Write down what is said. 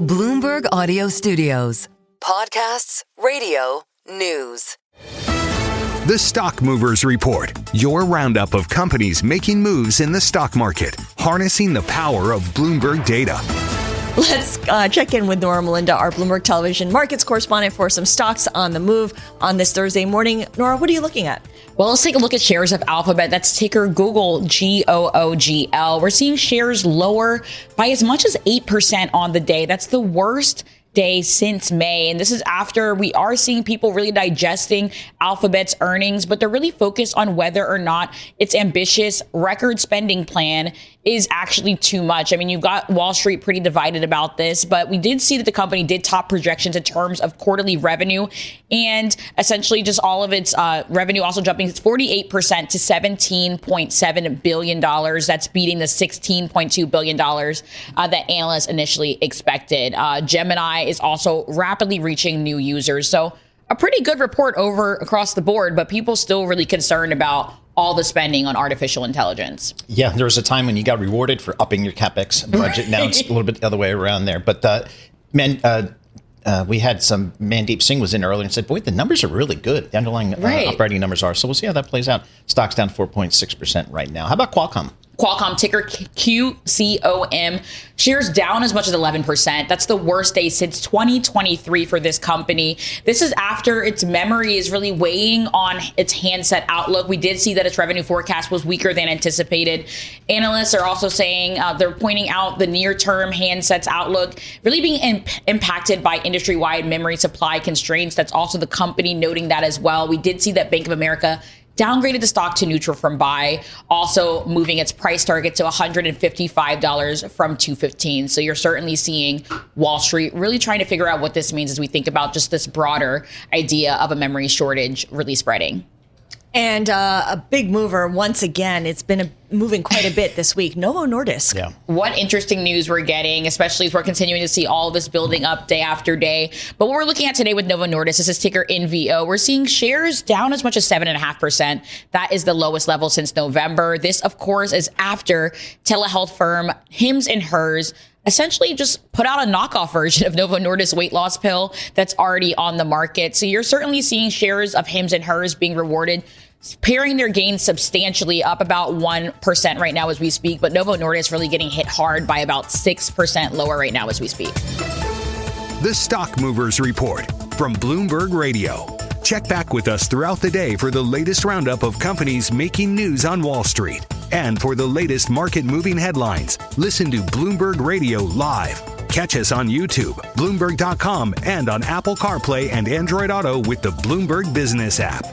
Bloomberg Audio Studios. Podcasts, radio, news. The Stock Movers Report, your roundup of companies making moves in the stock market, harnessing the power of Bloomberg data. Let's check in with Nora Melinda, our Bloomberg Television markets correspondent, for some stocks on the move on this Thursday morning. Nora, what are you looking at? Well, let's take a look at shares of Alphabet. That's ticker Google, GOOGL. We're seeing shares lower by as much as 8% on the day. That's the worst day since May. And this is after we are seeing people really digesting Alphabet's earnings, but they're really focused on whether or not its ambitious record spending plan is actually too much. I mean, you've got Wall Street pretty divided about this, but we did see that the company did top projections in terms of quarterly revenue and essentially just all of its revenue also jumping 48% to $17.7 billion. That's beating the $16.2 billion that analysts initially expected. Gemini is also rapidly reaching new users. So a pretty good report across the board, but people still really concerned about all the spending on artificial intelligence. Yeah, there was a time when you got rewarded for upping your CapEx budget. Now it's a little bit the other way around there. But we had some, Mandeep Singh was in earlier and said, boy, the numbers are really good. The underlying operating numbers are. So we'll see how that plays out. Stock's down 4.6% right now. How about Qualcomm? Qualcomm, ticker QCOM, shares down as much as 11%. That's the worst day since 2023 for this company. This is after its memory is really weighing on its handset outlook. We did see that its revenue forecast was weaker than anticipated. Analysts are also saying they're pointing out the near-term handsets outlook really being impacted by industry-wide memory supply constraints. That's also the company noting that as well. We did see that Bank of America downgraded the stock to neutral from buy, also moving its price target to $155 from $215. So you're certainly seeing Wall Street really trying to figure out what this means as we think about just this broader idea of a memory shortage really spreading. And a big mover once again. It's been moving quite a bit this week. Novo Nordisk. Yeah. What interesting news we're getting, especially as we're continuing to see all of this building up day after day. But what we're looking at today with Novo Nordisk is this ticker NVO. We're seeing shares down as much as 7.5%. That is the lowest level since November. This, of course, is after telehealth firm Hims & Hers essentially just put out a knockoff version of Novo Nordisk weight loss pill that's already on the market. So you're certainly seeing shares of Hims & Hers being rewarded, paring their gains substantially, up about 1% right now as we speak. But Novo Nordisk really getting hit hard by about 6% lower right now as we speak. The Stock Movers Report from Bloomberg Radio. Check back with us throughout the day for the latest roundup of companies making news on Wall Street. And for the latest market-moving headlines, listen to Bloomberg Radio live. Catch us on YouTube, Bloomberg.com, and on Apple CarPlay and Android Auto with the Bloomberg Business app.